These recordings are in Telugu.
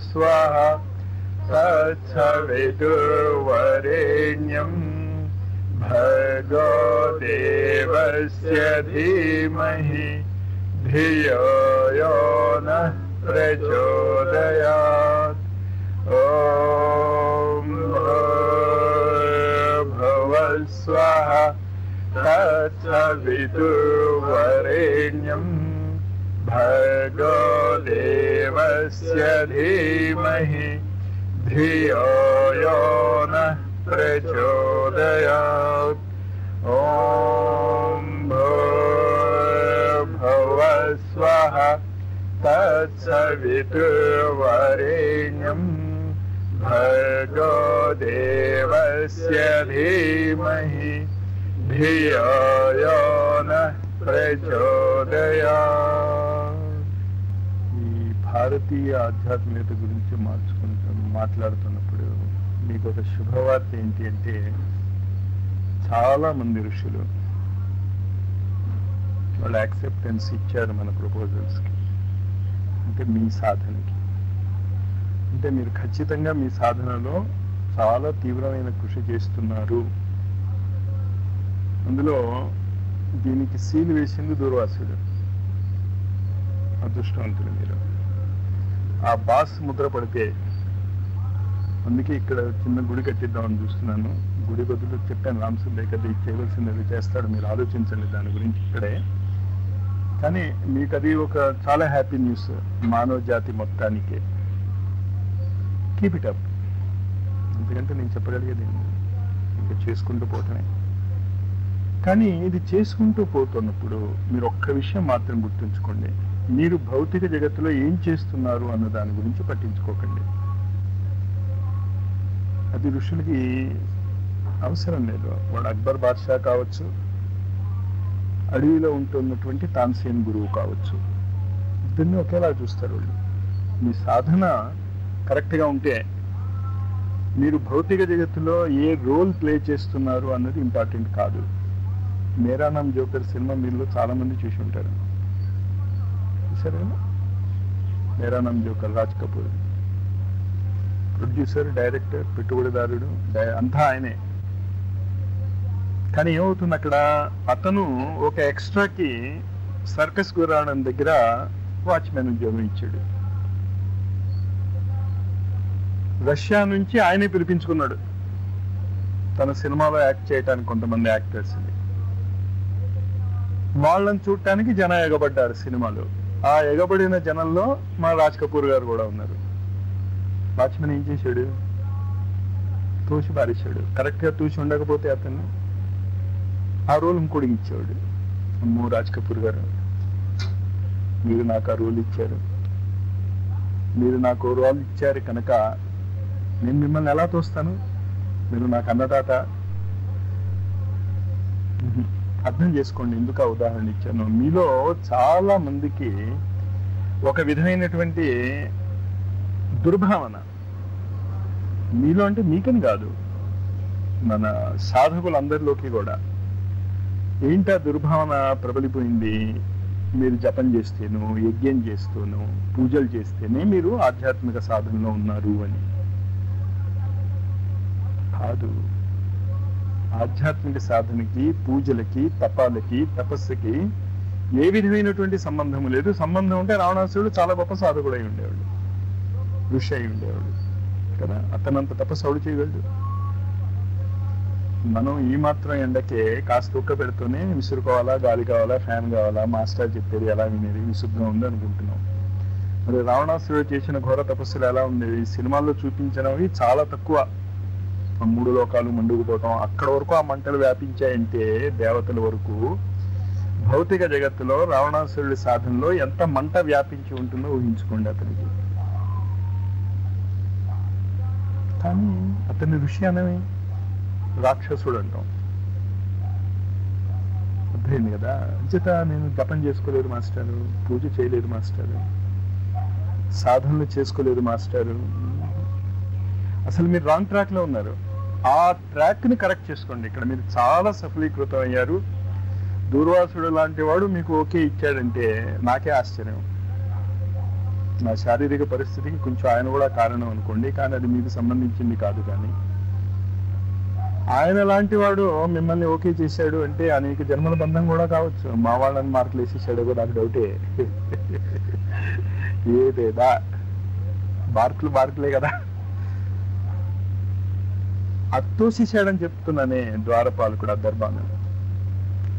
स्वाहा तत्सवितुर्वरेण्यं भर्गो देवस्य धीमहि धियो यो नः प्रचोदयात्। ॐ भूर्भुवः स्वाहा तत्सवितुर्वरेण्यं भर्गो देवस्य धीमहि धियो यो नः प्रचोदयात्। ॐ भूर्भुवः स्वाहा तत्सवितुर्वरेण्यं भर्गो देवस्य धीमहि धियो यो नः ప్రచోదయాత్. ఈ భారతీయ ఆధ్యాత్మికత గురించి మాట్లాడుతున్నప్పుడు మీకు ఒక శుభవార్త ఏంటి అంటే, చాలా మంది ఋషులు వాళ్ళు యాక్సెప్టెన్స్ ఇచ్చారు మన ప్రపోజల్స్కి. అంటే మీ సాధనకి, అంటే మీరు ఖచ్చితంగా మీ సాధనలో చాలా తీవ్రమైన కృషి చేస్తున్నారు. అందులో దీనికి సీలు వేసింది దూర్వాసుడు. అదృష్టవంతులు మీరు. ఆ బాస్ ముద్ర పడితే, అందుకే ఇక్కడ చిన్న గుడి కట్టిద్దామని చూస్తున్నాను. గుడి బదులు చెప్పాను రామసుల్ లేకపోతే ఇది చేయవలసింది చేస్తాడు, మీరు ఆలోచించండి దాని గురించి ఇక్కడే. కానీ మీకు అది ఒక చాలా హ్యాపీ న్యూస్ మానవ జాతి మొత్తానికి. Keep it up. ఎందుకంటే నేను చెప్పగలిగేది ఇంకా చేసుకుంటూ పోవటమే. కానీ ఇది చేసుకుంటూ పోతున్నప్పుడు మీరు ఒక్క విషయం మాత్రం గుర్తుంచుకోండి, మీరు భౌతిక జగత్తులో ఏం చేస్తున్నారు అన్న దాని గురించి పట్టించుకోకండి. అది ఋషులకి అవసరం లేదు. వాడు అక్బర్ బాద్షా కావచ్చు, అడవిలో ఉంటున్నటువంటి తాన్సేన్ గురువు కావచ్చు, ఇద్దరిని ఒకేలా చూస్తారు వాళ్ళు. మీ సాధన కరెక్ట్గా ఉంటే మీరు భౌతిక జగత్తులో ఏ రోల్ ప్లే చేస్తున్నారు అన్నది ఇంపార్టెంట్ కాదు. మేరా నామ్ జోకర్ సినిమా మీరు చాలా మంది చూసి ఉంటారు. చూసారు కదా? మేరా నామ్ జోకర్, రాజ్ కపూర్ ప్రొడ్యూసర్, డైరెక్టర్, పెట్టుబడిదారుడు అంతా ఆయనే. కానీ ఏమవుతుంది అక్కడ, అతను ఒక ఎక్స్ట్రాకి సర్కస్ గురాణం దగ్గర వాచ్మెన్ ఉద్యోగం ఇచ్చాడు. రష్యా నుంచి ఆయనే పిలిపించుకున్నాడు తన సినిమాలో యాక్ట్ చేయడానికి కొంతమంది యాక్టర్స్ని. వాళ్ళని చూడటానికి జనం ఎగబడ్డారు సినిమాలో. ఆ ఎగబడిన జనంలో మా రాజ్ కపూర్ గారు కూడా ఉన్నారు. వాచ్మెన్ ఏం చేశాడు? తోసి పారేశాడు. కరెక్ట్గా తూసి ఉండకపోతే అతన్ని ఆ రోల్ ఇంకోటికి ఇచ్చేవాడు. అమ్మో రాజ్ కపూర్ గారు, మీరు నాకు ఆ రోల్ ఇచ్చారు, మీరు నాకు రోల్ ఇచ్చారు కనుక నేను మిమ్మల్ని ఎలా తోస్తాను, మీరు నాకు అన్నదాత. అర్థం చేసుకోండి ఎందుకు ఆ ఉదాహరణ ఇచ్చాను. మీలో చాలా మందికి ఒక విధమైనటువంటి దుర్భావన మీలో, అంటే మీకని కాదు మన సాధకులందరిలోకి కూడా ఏంటా దుర్భావన ప్రబలిపోయింది. మీరు జపం చేస్తేను, యజ్ఞం చేస్తూను, పూజలు చేస్తేనే మీరు ఆధ్యాత్మిక సాధనలో ఉన్నారు అని కాదు. ఆధ్యాత్మిక సాధనకి, పూజలకి, తపాలకి, తపస్సుకి ఏ విధమైనటువంటి సంబంధం లేదు. సంబంధం ఉంటే రావణాసురుడు చాలా గొప్ప సాధకుడు అయి ఉండేవాడు, ఋషి అయి ఉండేవాడు కదా. అతనంత తపస్సు ఎవడు చేయగలడు? మనం ఈ మాత్రం ఎండకే కాస్త ఉక్క పెడుతూనే విసురుకోవాలా, గాలి కావాలా, ఫ్యాన్ కావాలా, మాస్టర్ చెప్పేది ఎలా వినేది, విసుగ్గా ఉంది అనుకుంటున్నాం. మరి రావణాసురుడు చేసిన ఘోర తపస్సులు ఎలా ఉండేవి? సినిమాల్లో చూపించినవి చాలా తక్కువ. 3 లోకాలు మండుకుపోవటం, అక్కడ వరకు ఆ మంటలు వ్యాపించాయంటే దేవతల వరకు. భౌతిక జగత్తులో రావణాసురుడి సాధనలో ఎంత మంట వ్యాపించి ఉంటుందో ఊహించుకోండి అతనికి. కానీ అతని ఋషి అనమే రాక్షసుడు అంటాం. అర్థమైంది కదా? అంచేత నేను జపం చేసుకోలేదు మాస్టారు, పూజ చేయలేదు మాస్టారు, సాధనలు చేసుకోలేదు మాస్టారు, అసలు మీరు రాంగ్ ట్రాక్ లో ఉన్నారు. ఆ ట్రాక్ ని కరెక్ట్ చేసుకోండి. ఇక్కడ మీరు చాలా సఫలీకృతం అయ్యారు. దూర్వాసుడు లాంటి వాడు మీకు ఓకే ఇచ్చాడంటే నాకే ఆశ్చర్యం. నా శారీరక పరిస్థితికి కొంచెం ఆయన కూడా కారణం అనుకోండి, కానీ అది మీకు సంబంధించింది కాదు. కానీ ఆయన లాంటి వాడు మిమ్మల్ని ఓకే చేశాడు అంటే అనేక జన్మల బంధం కూడా కావచ్చు. మా వాళ్ళని మార్కులు వేసేసాడు కూడా నాకు డౌటే. ఏదేదా మార్కులే కదా. అత్తోసేసాడని చెప్తున్నానే ద్వారపాలకుడు దర్బాను.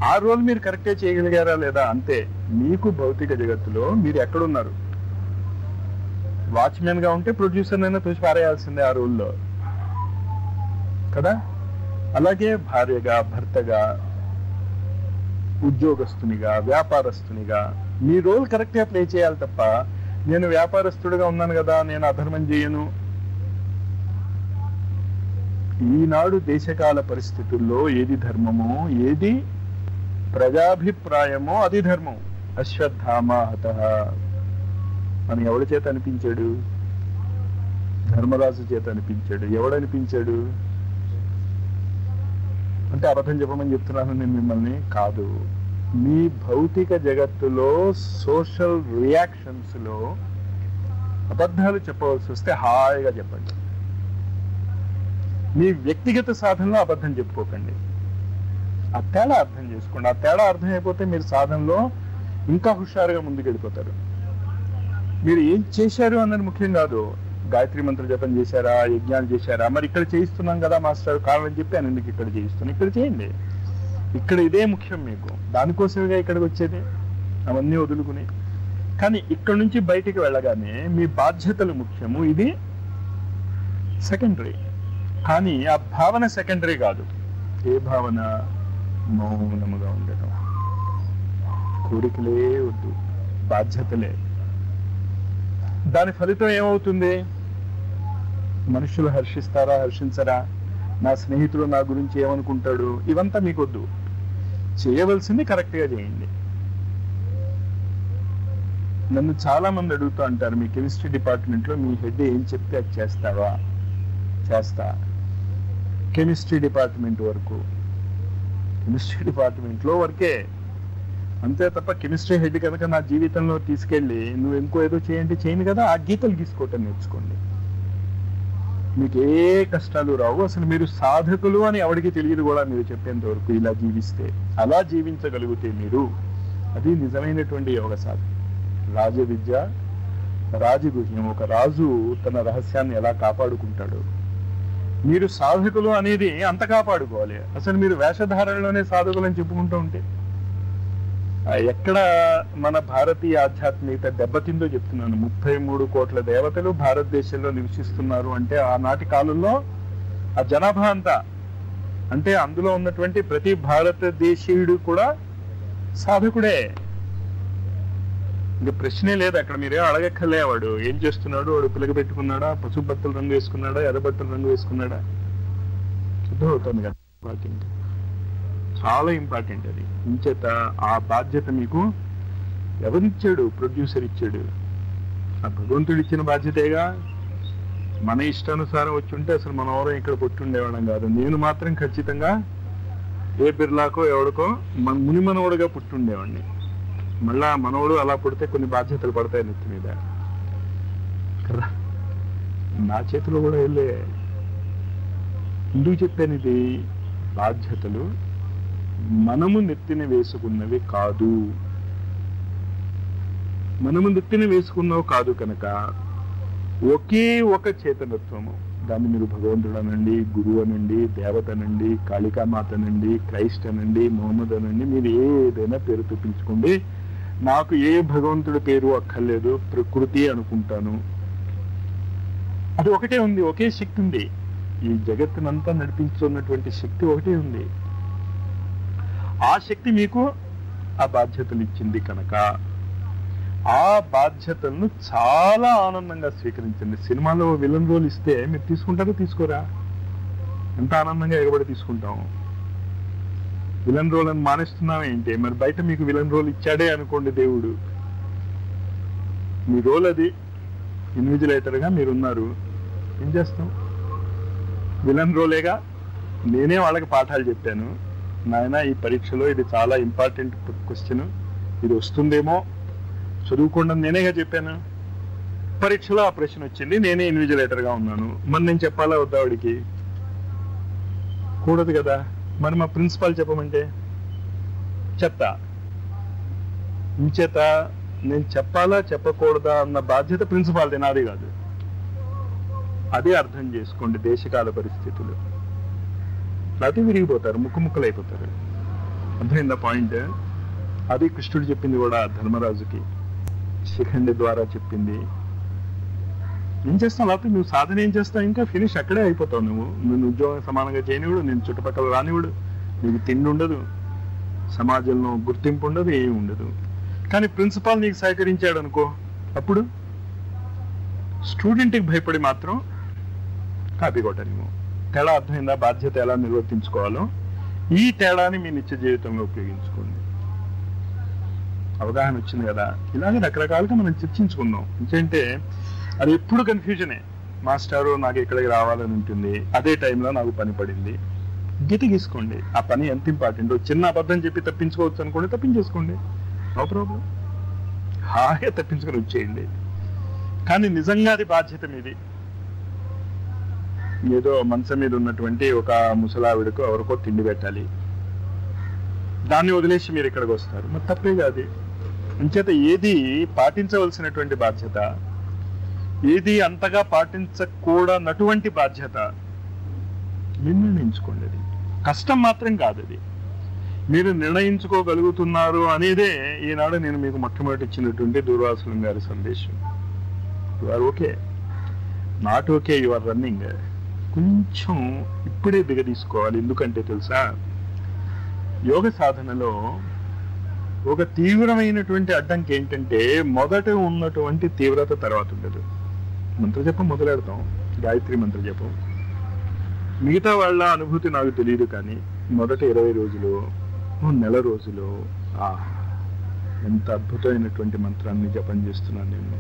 ఆ రోజు మీరు కరెక్టే చేయగలిగారా లేదా అంతే. మీకు భౌతిక జగత్తులో మీరు ఎక్కడున్నారు? వాచ్మెన్ గా ఉంటే ప్రొడ్యూసర్ అయినా తోసి పారేయాల్సిందే ఆ రోజుల్లో కదా. అలాగే భార్యగా, భర్తగా, ఉద్యోగస్తునిగా, వ్యాపారస్తునిగా మీ రోల్ కరెక్ట్ గా ప్లే చేయాలి తప్ప నేను వ్యాపారస్తుడిగా ఉన్నాను కదా నేను అధర్మం చేయను. ఈనాడు దేశకాల పరిస్థితుల్లో ఏది ధర్మమో, ఏది ప్రజాభిప్రాయమో అది ధర్మం. అశ్వత్థామ హతః అని ఎవడి చేత అనిపించాడు? ధర్మరాజు చేత అనిపించాడు. ఎవడనిపించాడు అంటే అబద్ధం చెప్పమని చెప్తున్నాను నేను మిమ్మల్ని కాదు. మీ భౌతిక జగత్తులో సోషల్ రియాక్షన్స్ లో అబద్ధాలు చెప్పవలసి వస్తే హాయిగా చెప్పండి. మీ వ్యక్తిగత సాధనలో అబద్ధం చెప్పుకోకండి. ఆ తేడా అర్థం చేసుకోండి. ఆ తేడా అర్థం అయిపోతే మీరు సాధనలో ఇంకా హుషారుగా ముందుకెళ్ళిపోతారు. మీరు ఏం చేశారు అన్నది ముఖ్యం కాదు. గాయత్రి మంత్ర జపం చేశారా, యజ్ఞాలు చేశారా, మరి ఇక్కడ చేయిస్తున్నాం కదా మాస్టర్ కావాలని చెప్పి అని ఎందుకు ఇక్కడ చేయిస్తున్నాం? ఇక్కడ చేయండి. ఇక్కడ ఇదే ముఖ్యం మీకు. దానికోసమేగా ఇక్కడికి వచ్చేది, అవన్నీ వదులుకుని. కానీ ఇక్కడ నుంచి బయటికి వెళ్ళగానే మీ బాధ్యతలు ముఖ్యము, ఇది సెకండరీ. కానీ ఆ భావన సెకండరీ కాదు. ఏ భావన? మౌనముగా ఉండటం. కోరికలే వద్దు, బాధ్యతలే. దాని ఫలితం ఏమవుతుంది? మనుషులు హర్షిస్తారా, హర్షించరా, నా స్నేహితుడు నా గురించి ఏమనుకుంటాడు, ఇవంతా మీకు వద్దు. చేయవలసింది కరెక్ట్ గా చేయండి. నన్ను చాలా మంది అడుగుతూ అంటారు, మీ కెమిస్ట్రీ డిపార్ట్మెంట్ లో మీ హెడ్ ఏం చెప్తే అది చేస్తావా? చేస్తా. కెమిస్ట్రీ డిపార్ట్మెంట్ వరకు, కెమిస్ట్రీ డిపార్ట్మెంట్ లో వరకే, అంతే తప్ప కెమిస్ట్రీ హెడ్ కనుక నా జీవితంలో తీసుకెళ్ళి నువ్వు ఇంకో ఏదో చేయండి చేయను కదా. ఆ గీతలు గీసుకోవటం నేర్చుకోండి. మీకు ఏ కష్టాలు రావు. అసలు మీరు సాధకులు అని ఎవరికి తెలియదు కూడా మీరు చెప్పేంత వరకు. ఇలా జీవిస్తే, అలా జీవించగలిగితే మీరు, అది నిజమైనటువంటి యోగ సాధన. రాజ విద్య రాజగుహ్యం. ఒక రాజు తన రహస్యాన్ని ఎలా కాపాడుకుంటాడు, మీరు సాధకులు అనేది అంత కాపాడుకోవాలి. అసలు మీరు వేషధారణలోనే సాధకులు అని చెప్పుకుంటూ ఉంటే ఎక్కడ మన భారతీయ ఆధ్యాత్మికత దెబ్బతిందో చెప్తున్నాను. 33 కోట్ల దేవతలు భారతదేశంలో నివసిస్తున్నారు అంటే ఆనాటి కాలంలో ఆ జనాభా అంతా, అంటే అందులో ఉన్నటువంటి ప్రతి భారతదేశీయుడు కూడా సాధకుడే. ఇంకా ప్రశ్నే లేదు అక్కడ. మీరేం అడగక్కర్లే. వాడు ఏం చేస్తున్నాడు, వాడు పిలక పెట్టుకున్నాడా, పసుపు బట్టలు రంగు వేసుకున్నాడా, ఎర్ర బట్టలు రంగు వేసుకున్నాడా, అర్థమవుతుంది కదా. ఇంపార్టెంట్, చాలా ఇంపార్టెంట్ అది. ఇంచేత ఆ బాధ్యత మీకు ఎవరిచ్చాడు? ప్రొడ్యూసర్ ఇచ్చాడు. ఆ భగవంతుడు ఇచ్చిన బాధ్యతేగా. మన ఇష్టానుసారం వచ్చి ఉంటే అసలు మనం ఎవరో ఇక్కడ పుట్టుండేవాళ్ళం కాదు. నేను మాత్రం ఖచ్చితంగా ఏ బిర్లాకో ఎవడికో మునిమనవుడుగా పుట్టుండేవాడిని. మళ్ళా మనవడు అలా పుడితే కొన్ని బాధ్యతలు పడతాయి నెత్తి మీద కదా. నా చేతిలో కూడా వెళ్ళే. ఎందుకు చెప్పాను ఇది? బాధ్యతలు మనము నెత్తిన వేసుకున్నవి కాదు. మనము నెత్తిన వేసుకున్నవి కాదు కనుక ఒకే ఒక చేతనత్వము. దాన్ని మీరు భగవంతుడు అనండి, గురువు అనండి, దేవత అనండి, కాళికామాత అనండి, క్రైస్ట్ అనండి, మొహమ్మద్ అనండి, మీరు ఏదైనా పేరు చూపించుకోండి. నాకు ఏ భగవంతుడి పేరు అక్కర్లేదు, ప్రకృతి అనుకుంటాను. అది ఒకటే ఉంది, ఒకే శక్తి ఉంది. ఈ జగత్తునంతా నడిపించుతున్నటువంటి శక్తి ఒకటే ఉంది. ఆ శక్తి మీకు ఆ బాధ్యతలు ఇచ్చింది కనుక ఆ బాధ్యతలను చాలా ఆనందంగా స్వీకరించండి. సినిమాలో విలన్ రోల్ ఇస్తే మీరు తీసుకుంటారా, తీసుకోరా? ఎంత ఆనందంగా ఎగబడి తీసుకుంటాం. విలన్ రోల్ అని మానేస్తున్నాం ఏంటి? మరి బయట మీకు విలన్ రోల్ ఇచ్చాడే అనుకోండి దేవుడు, మీ రోల్ అది. ఇన్విజిలేటర్ గా మీరున్నారు, ఏం చేస్తాం? విలన్ రోలేగా. నేనే వాళ్ళకి పాఠాలు చెప్పాను, నాయన ఈ పరీక్షలో ఇది చాలా ఇంపార్టెంట్ క్వశ్చన్, ఇది వస్తుందేమో చదువుకోండి నేనేగా చెప్పాను. పరీక్షలో ఆ ప్రశ్న వచ్చింది, నేనే ఇన్విజిలేటర్గా ఉన్నాను. మరి నేను చెప్పాలా వద్దా వాడికి? కూడదు కదా. మరి మా ప్రిన్సిపాల్ చెప్పమంటే చెప్తా. ఇంచేత నేను చెప్పాలా చెప్పకూడదా అన్న బాధ్యత ప్రిన్సిపాల్ది, నాది కాదు. అదే అర్థం చేసుకోండి దేశకాల పరిస్థితులు. లేకపోతే విరిగిపోతారు, ముక్కలైపోతారు. అర్థమైందా పాయింట్? అది కృష్ణుడు చెప్పింది కూడా ధర్మరాజుకి, శిఖండి ద్వారా చెప్పింది. ఏం చేస్తావు? లేకపోతే నువ్వు సాధన ఏం చేస్తావు? ఇంకా ఫినిష్ అక్కడే అయిపోతావు. నువ్వు ఉద్యోగం సమానంగా చేయనివాడు, నేను చుట్టుపక్కల రానివాడు, నీకు తిండి ఉండదు, సమాజంలో గుర్తింపు ఉండదు, ఏమి ఉండదు. కానీ ప్రిన్సిపాల్ నీకు సహకరించాడు అనుకో, అప్పుడు స్టూడెంట్కి భయపడి మాత్రం కాపీ కొట్టనివ్వు. తేడా అర్థమైందా? బాధ్యత ఎలా నిర్వర్తించుకోవాలో ఈ తేడాని మీ నిత్య జీవితంలో ఉపయోగించుకోండి. అవగాహన వచ్చింది కదా? ఇలాగే రకరకాలుగా మనం చర్చించుకుందాం. ఎందుకంటే అది ఎప్పుడు కన్ఫ్యూజనే. మాస్టారు నాకు ఇక్కడికి రావాలని ఉంటుంది, అదే టైంలో నాకు పని పడింది. గీత గీసుకోండి. ఆ పని ఎంత ఇంపార్టెంట్. చిన్న అబద్ధం చెప్పి తప్పించుకోవచ్చు అనుకోండి, తప్పించేసుకోండి, నో ప్రాబ్లం. హాయిగా తప్పించుకొని వచ్చేయండి. కానీ నిజంగా అది బాధ్యత మీది. ఏదో మనసు మీద ఉన్నటువంటి ఒక ముసలావిడకు ఎవరికో తిండి పెట్టాలి, దాన్ని వదిలేసి మీరు ఇక్కడికి వస్తారు, మరి తప్పే కాదు. అంచేత ఏది పాటించవలసినటువంటి బాధ్యత, ఏది అంతగా పాటించకూడనటువంటి బాధ్యత మీరు నిర్ణయించుకోండి. అది కష్టం మాత్రం కాదు. అది మీరు నిర్ణయించుకోగలుగుతున్నారు అనేదే ఈనాడు నేను మీకు మొట్టమొదటి ఇచ్చినటువంటి దూర్వాసులం గారి సందేశం. You are okay, not okay, you are running. కొంచెం ఇప్పుడే దిగదీసుకోవాలి. ఎందుకంటే తెలుసా, యోగ సాధనలో ఒక తీవ్రమైనటువంటి అడ్డంకి ఏంటంటే మొదట ఉన్నటువంటి తీవ్రత తర్వాత ఉండదు. మంత్రజపం మొదలెడతాం, గాయత్రి మంత్రజపం. మిగతా వాళ్ళ అనుభూతి నాకు తెలియదు, కానీ మొదట 20 రోజులు, నెల రోజులు ఎంత అద్భుతమైనటువంటి మంత్రాన్ని జపం చేస్తున్నాను నేను,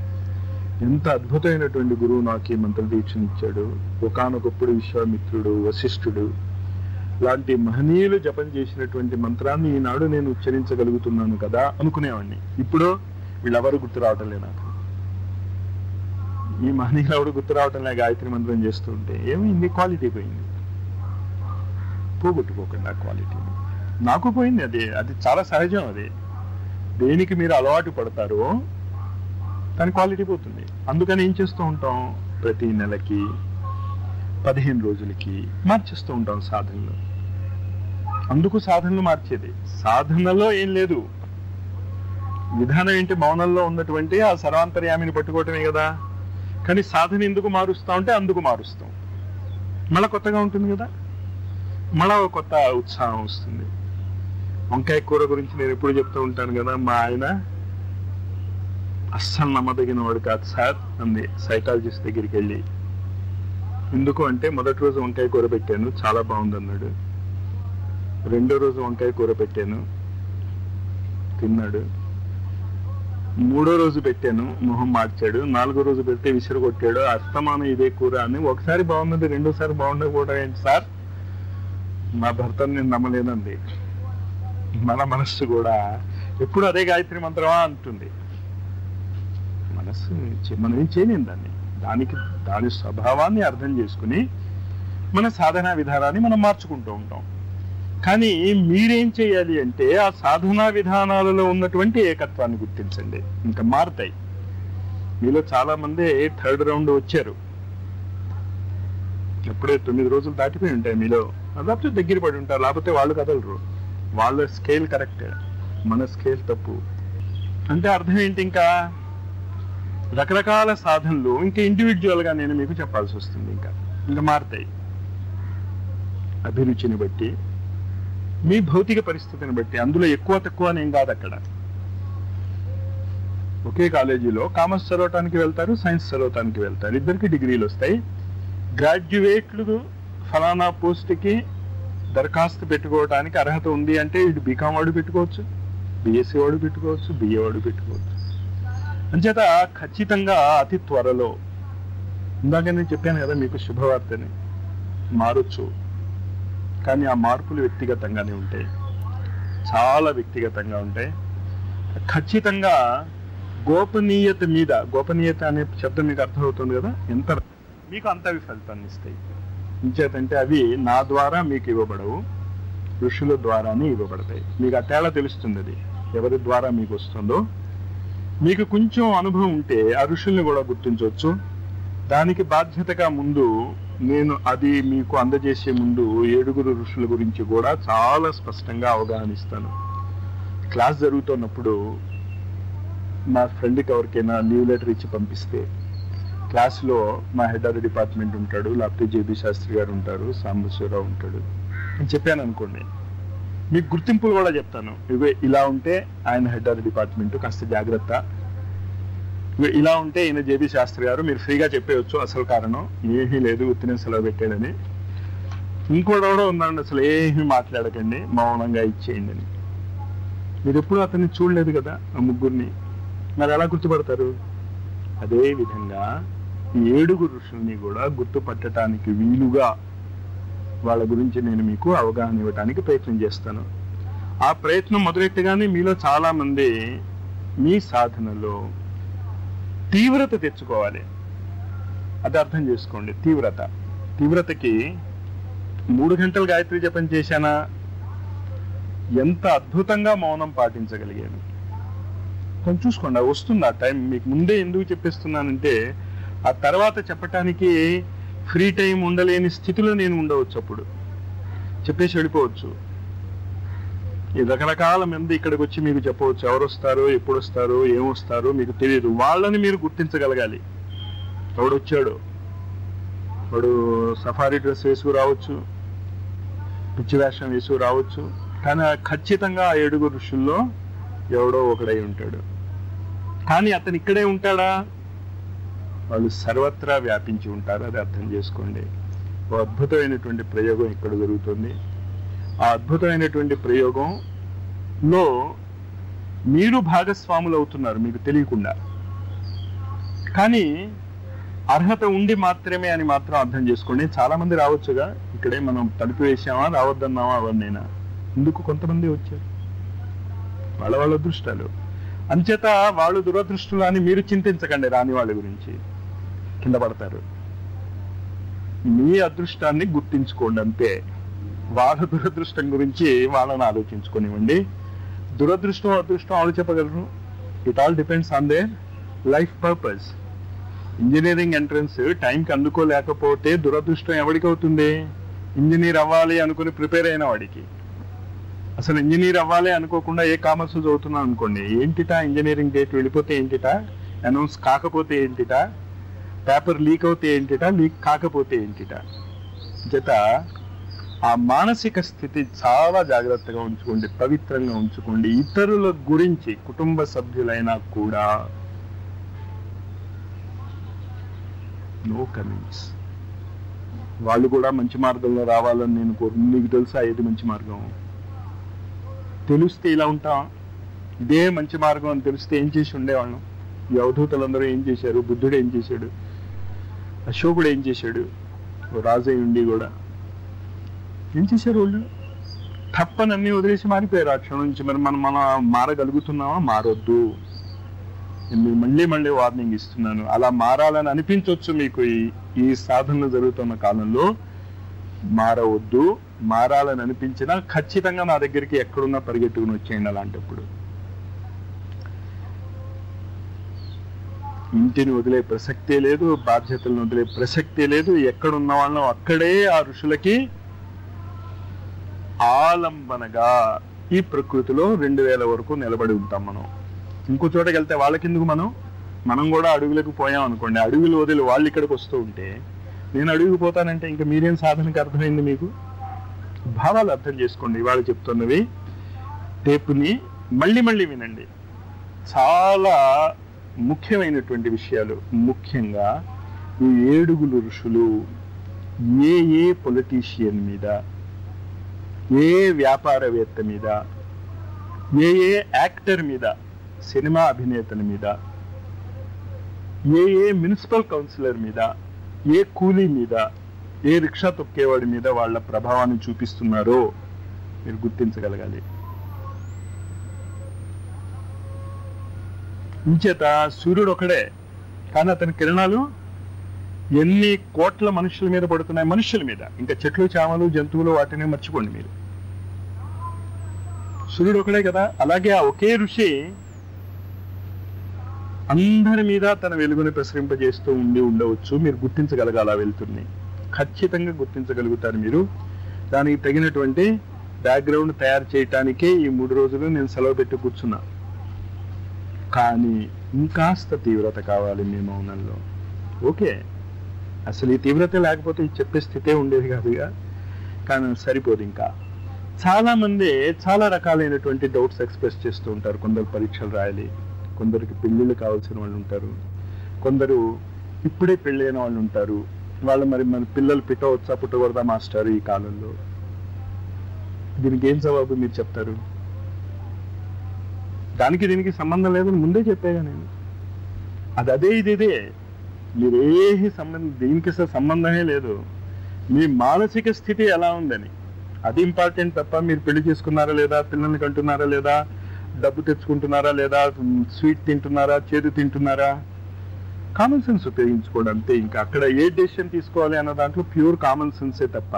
ఎంత అద్భుతమైనటువంటి గురువు నాకు ఈ మంత్ర దీక్షనిచ్చాడు. ఒకానొకప్పుడు విశ్వామిత్రుడు, వశిష్ఠుడు లాంటి మహనీయులు జపం చేసినటువంటి మంత్రాన్ని ఈనాడు నేను ఉచ్చరించగలుగుతున్నాను కదా అనుకునేవాడిని. ఇప్పుడు వీళ్ళెవరు గుర్తు రావటంలే నాకు. ఈ మహనీయులు ఎవరు గుర్తు రావటంలే. గాయత్రి మంత్రం చేస్తూ ఉంటే ఏమైంది? క్వాలిటీ పోయింది. పోగొట్టుకోకండి ఆ క్వాలిటీని. నాకు పోయింది. అది చాలా సహజం. అది దేనికి మీరు అలవాటు పడతారో దాని క్వాలిటీ పోతుంది. అందుకని ఏం చేస్తూ ఉంటాం, ప్రతి నెలకి 15 రోజులకి మార్చేస్తూ ఉంటాం సాధనలు. అందుకు సాధనలు మార్చేది. సాధనలో ఏం లేదు, విధానం ఏంటి? మౌనంలో ఉన్నటువంటి ఆ సర్వాంతర్యామిని పట్టుకోవటమే కదా. కానీ సాధన ఎందుకు మారుస్తా ఉంటే అందుకు మారుస్తాం. మళ్ళీ కొత్తగా ఉంటుంది కదా, మళ్ళా ఒక కొత్త ఉత్సాహం వస్తుంది. వంకాయ కూర గురించి నేను ఎప్పుడు చెప్తూ ఉంటాను కదా, మా ఆయన అస్సలు నమ్మదగిన వాడు కాదు సార్ అంది సైకాలజిస్ట్ దగ్గరికి వెళ్ళి. ఎందుకు అంటే మొదటి రోజు వంకాయ కూర పెట్టాను, చాలా బాగుంది అన్నాడు. రెండో రోజు వంకాయ కూర పెట్టాను, తిన్నాడు. మూడో రోజు పెట్టాను, మొహం మార్చాడు. నాలుగో రోజు పెడితే విసిరు కొట్టాడు. అస్తమానం ఇదే కూర అని. ఒకసారి బాగున్నది, రెండోసారి బాగుండకపోవడం ఏంటి సార్? మా భర్తను నేను నమ్మలేనండి. మన మనస్సు కూడా ఎప్పుడు అదే గాయత్రి మంత్రమా అంటుంది. మనస్సు మనం ఏం చేయలేం దాని స్వభావాన్ని అర్థం చేసుకుని మన సాధనా విధానాన్ని మనం మార్చుకుంటూ ఉంటాం. కానీ మీరేం చేయాలి అంటే ఆ సాధనా విధానాలలో ఉన్నటువంటి ఏకత్వాన్ని గుర్తించండి. ఇంకా మారుతాయి. మీలో చాలా మంది 3rd రౌండ్ వచ్చారు, ఎప్పుడే 9 రోజులు దాటిపోయి ఉంటాయి మీలో. లేకపోతే దగ్గర పడి ఉంటారు, లేకపోతే వాళ్ళు కదలరు. వాళ్ళ స్కేల్ కరెక్ట్, మన స్కేల్ తప్పు. అంటే అర్థం ఏంటి? ఇంకా రకరకాల సాధనలు ఇంకా ఇండివిజువల్గా నేను మీకు చెప్పాల్సి వస్తుంది. ఇంకా మారుతాయి. అభిరుచిని బట్టి, మీ భౌతిక పరిస్థితిని బట్టి. అందులో ఎక్కువ తక్కువ అనేం కాదు. అక్కడ ఒకే కాలేజీలో కామర్స్ చదవటానికి వెళ్తారు, సైన్స్ చదవటానికి వెళ్తారు, ఇద్దరికి డిగ్రీలు వస్తాయి. గ్రాడ్యుయేట్లు ఫలానా పోస్ట్కి దరఖాస్తు పెట్టుకోవడానికి అర్హత ఉంది అంటే ఇటు బీకామ్ వాడు పెట్టుకోవచ్చు, బిఎస్సీ వాడు పెట్టుకోవచ్చు, బిఏ వాడు పెట్టుకోవచ్చు. అంచేత ఖచ్చితంగా అతి త్వరలో, ఇందాక నేను చెప్పాను కదా మీకు శుభవార్తని, మారొచ్చు. కానీ ఆ మార్పులు వ్యక్తిగతంగానే ఉంటాయి, చాలా వ్యక్తిగతంగా ఉంటాయి. ఖచ్చితంగా గోపనీయత మీద, గోపనీయత అనే శబ్దం మీకు అర్థమవుతుంది కదా, ఎంత మీకు అంత అవి ఫలితాన్ని ఇస్తాయి. ఇంచేతంటే అవి నా ద్వారా మీకు ఇవ్వబడవు, ఋషుల ద్వారానే ఇవ్వబడతాయి. మీకు ఆ తేడా తెలుస్తుంది. అది ఎవరి ద్వారా మీకు వస్తుందో. మీకు కొంచెం అనుభవం ఉంటే ఆ ఋషుల్ని కూడా గుర్తించవచ్చు. దానికి బాధ్యతగా ముందు నేను అది మీకు అందజేసే ముందు 7 ఋషుల గురించి కూడా చాలా స్పష్టంగా అవగాహనిస్తాను. క్లాస్ జరుగుతున్నప్పుడు మా ఫ్రెండ్కి ఎవరికైనా లీవ్ లెటర్ ఇచ్చి పంపిస్తే క్లాస్లో మా హెడ్ ఆఫ్ ది డిపార్ట్మెంట్ ఉంటాడు, లేకపోతే జేబీ శాస్త్రి గారు ఉంటారు, సాంబశివరావు ఉంటాడు అని చెప్పాను అనుకోండి, మీకు గుర్తింపులు కూడా చెప్తాను. ఇవే ఇలా ఉంటే ఆయన హెడ్ ఆఫ్ ది డిపార్ట్మెంట్, కాస్త జాగ్రత్త. ఇలా ఉంటే ఈయన జేబీ శాస్త్రి గారు, మీరు ఫ్రీగా చెప్పేయచ్చు అసలు కారణం ఏమీ లేదు, ఉత్తిన సెలవు పెట్టాడని. ఇంకోటి కూడా ఉందండి, అసలు ఏమీ మాట్లాడకండి, మౌనంగా ఇచ్చేయండి అని. మీరు ఎప్పుడు అతన్ని చూడలేదు కదా ఆ ముగ్గురిని, మరి ఎలా గుర్తుపడతారు? అదే విధంగా 7 ఋషుల్ని కూడా గుర్తుపట్టడానికి వీలుగా వాళ్ళ గురించి నేను మీకు అవగాహన ఇవ్వడానికి ప్రయత్నం చేస్తాను. ఆ ప్రయత్నం మొదలెట్టగానే మీలో చాలా మంది మీ సాధనలో తీవ్రత తెచ్చుకోవాలి. అది అర్థం చేసుకోండి. తీవ్రతకి 3 గంటలు గాయత్రి జపం చేశానా, ఎంత అద్భుతంగా మౌనం పాటించగలిగాను కొంచెం చూసుకోండి. వస్తుంది ఆ టైం. మీకు ముందే ఎందుకు చెప్పేస్తున్నానంటే ఆ తర్వాత చెప్పటానికి ఫ్రీ టైం ఉండలేని స్థితిలో నేను ఉండవచ్చు. అప్పుడు చెప్పేసి వెళ్ళిపోవచ్చు. ఈ రకరకాల మంది ఇక్కడికి వచ్చి మీకు చెప్పవచ్చు, ఎవరు వస్తారో, ఎప్పుడు వస్తారో, ఏమొస్తారో మీకు తెలియదు. వాళ్ళని మీరు గుర్తించగలగాలి. ఎవడొచ్చాడు, వాడు సఫారీ డ్రెస్ వేసుకు రావచ్చు, పిచ్చి వేషం వేసుకు రావచ్చు, కానీ ఖచ్చితంగా ఆ 7 ఋషుల్లో ఎవడో ఒకడై ఉంటాడు. కానీ అతను ఇక్కడే ఉంటాడా? వాళ్ళు సర్వత్రా వ్యాపించి ఉంటారు. అది అర్థం చేసుకోండి. ఓ అద్భుతమైనటువంటి ప్రయోగం ఇక్కడ జరుగుతుంది. ఆ అద్భుతమైనటువంటి ప్రయోగంలో మీరు భాగస్వాములు అవుతున్నారు మీకు తెలియకుండా. కానీ అర్హత ఉండి మాత్రమే అని మాత్రం అర్థం చేసుకోండి. చాలా మంది రావచ్చుగా, ఇక్కడే మనం తలుపు వేసామా, రావద్దన్నామా, అవన్నైనా ఎందుకు కొంతమంది వచ్చారు, వాళ్ళ అదృష్టాలు. అంచేత వాళ్ళు దురదృష్టులు అని మీరు చింతించకండి. రాని వాళ్ళ గురించి కింద పడతారు. మీ అదృష్టాన్ని గుర్తించుకోండి అంతే. వాళ్ళ దురదృష్టం గురించి వాళ్ళని ఆలోచించుకోనివ్వండి. దురదృష్టం అదృష్టం వాళ్ళు చెప్పగలరు. It all depends on their life purpose. Engineering entrance టైంకి అందుకోలేకపోతే దురదృష్టం ఎవరికి అవుతుంది? ఇంజనీర్ అవ్వాలి అనుకుని ప్రిపేర్ అయిన వాడికి. అసలు ఇంజనీర్ అవ్వాలి అనుకోకుండా ఏ కామర్స్ చదువుతున్నాం అనుకోండి, ఏంటిటా ఇంజనీరింగ్ డేట్ వెళ్ళిపోతే ఏంటిటా, అనౌన్స్ కాకపోతే ఏంటిటా, పేపర్ లీక్ అవుతే ఏంటిటా, లీక్ కాకపోతే ఏంటిటా. జత ఆ మానసిక స్థితి చాలా జాగ్రత్తగా ఉంచుకోండి, పవిత్రంగా ఉంచుకోండి. ఇతరుల గురించి కుటుంబ సభ్యులైనా కూడా నో కమెంట్స్. వాళ్ళు కూడా మంచి మార్గంలో రావాలని నేను కోరుకుంటున్నాను. నీకు తెలుసా ఏది మంచి మార్గం? తెలిస్తే ఇలా ఉంటాం. ఇదే మంచి మార్గం అని తెలిస్తే ఏం చేసి ఉండేవాళ్ళం? ఈ అవధూతలందరూ ఏం చేశారు? బుద్ధుడు ఏం చేశాడు? అశోకుడు ఏం చేశాడు? రాజయ్య ఉండి కూడా ఏం చేశారు? వాళ్ళు తప్పనన్నీ వదిలేసి మారిపోయారు ఆ క్షణం నుంచి. మరి మనం మారగలుగుతున్నామా? మారొద్దు. నేను మళ్ళీ వార్నింగ్ ఇస్తున్నాను. అలా మారాలని అనిపించవచ్చు మీకు. ఈ సాధనలు జరుగుతున్న కాలంలో మారవద్దు. మారాలని అనిపించినా ఖచ్చితంగా నా దగ్గరికి ఎక్కడున్నా పరిగెట్టుకుని వచ్చేయండి. అలాంటప్పుడు ఇంటిని వదిలే ప్రసక్తే లేదు, బాధ్యతలను వదిలే ప్రసక్తే లేదు. ఎక్కడున్న వాళ్ళం అక్కడే ఆ ఋషులకి ఆలంబనగా ఈ ప్రకృతిలో 2000 వరకు నిలబడి ఉంటాం. మనం ఇంకో చోటకి వెళ్తే వాళ్ళకిందుకు? మనం కూడా అడుగులకు పోయాం అనుకోండి, అడుగులు వదిలి వాళ్ళు ఇక్కడికి వస్తూ ఉంటే నేను అడుగుకు పోతానంటే ఇంకా మీరేం సాధనకి అర్థమైంది? మీకు భావాలు అర్థం చేసుకోండి. ఇవాళ చెప్తున్నవి టేపుని మళ్ళీ వినండి. చాలా ముఖ్యమైనటువంటి విషయాలు. ముఖ్యంగా ఈ 7 ఋషులు ఏ పొలిటీషియన్ మీద, ఏ వ్యాపారవేత్త మీద, ఏ యాక్టర్ మీద, సినిమా అభినేతల మీద, ఏ మున్సిపల్ కౌన్సిలర్ మీద, ఏ కూలీ మీద, ఏ రిక్షా తొక్కేవాడి మీద వాళ్ళ ప్రభావాన్ని చూపిస్తున్నారో మీరు గుర్తించగలగాలి. ఇంచేత సూర్యుడు ఒకడే, కానీ అతని కిరణాలు ఎన్ని కోట్ల మనుషుల మీద పడుతున్నాయి, మనుషుల మీద, ఇంకా చెట్లు చామలు జంతువులు వాటిని మర్చిపోండి మీరు. సూర్యుడు ఒకడే కదా. అలాగే ఆ ఒకే ఋషి అందరి మీద తన వెలుగుని ప్రసరింపజేస్తూ ఉండవచ్చు. మీరు గుర్తించగలగాల వెళ్తుంది, ఖచ్చితంగా గుర్తించగలుగుతారు మీరు. దానికి తగినటువంటి బ్యాక్గ్రౌండ్ తయారు చేయటానికే ఈ 3 రోజులు నేను సెలవు పెట్టి కూర్చున్నా. కానీ ఇంకాస్త తీవ్రత కావాలి మీ మౌనంలో. ఓకే, అసలు ఈ తీవ్రత లేకపోతే ఇది చెప్పే స్థితే ఉండేది కాదుగా. కానీ సరిపోదు. ఇంకా చాలా మంది చాలా రకాలైనటువంటి డౌట్స్ ఎక్స్ప్రెస్ చేస్తూ ఉంటారు. కొందరు పరీక్షలు రాయాలి, కొందరికి పెళ్ళిళ్ళు కావాల్సిన వాళ్ళు ఉంటారు, కొందరు ఇప్పుడే పెళ్ళైన వాళ్ళు ఉంటారు. వాళ్ళు మరి మన పిల్లలు పుట్టవచ్చా పుట్టకూడదా మాస్టర్ ఈ కాలంలో? దీనికి ఏం జవాబు మీరు చెప్తారు? దానికి దీనికి సంబంధం లేదని ముందే చెప్పాగా నేను. అదే ఇదే, మీరు దీనికి సంబంధమే లేదు. మీ మానసిక స్థితి ఎలా ఉందని అది ఇంపార్టెంట్ తప్ప మీరు పెళ్లి చేసుకున్నారా లేదా, పిల్లల్ని కంటున్నారా లేదా, డబ్బు తెచ్చుకుంటున్నారా లేదా, స్వీట్ తింటున్నారా, చేదు తింటున్నారా, కామన్ సెన్స్ ఉపయోగించుకోవడం అంతే. ఇంకా అక్కడ ఏ డెసిషన్ తీసుకోవాలి అన్న దాంట్లో ప్యూర్ కామన్ సెన్సే తప్ప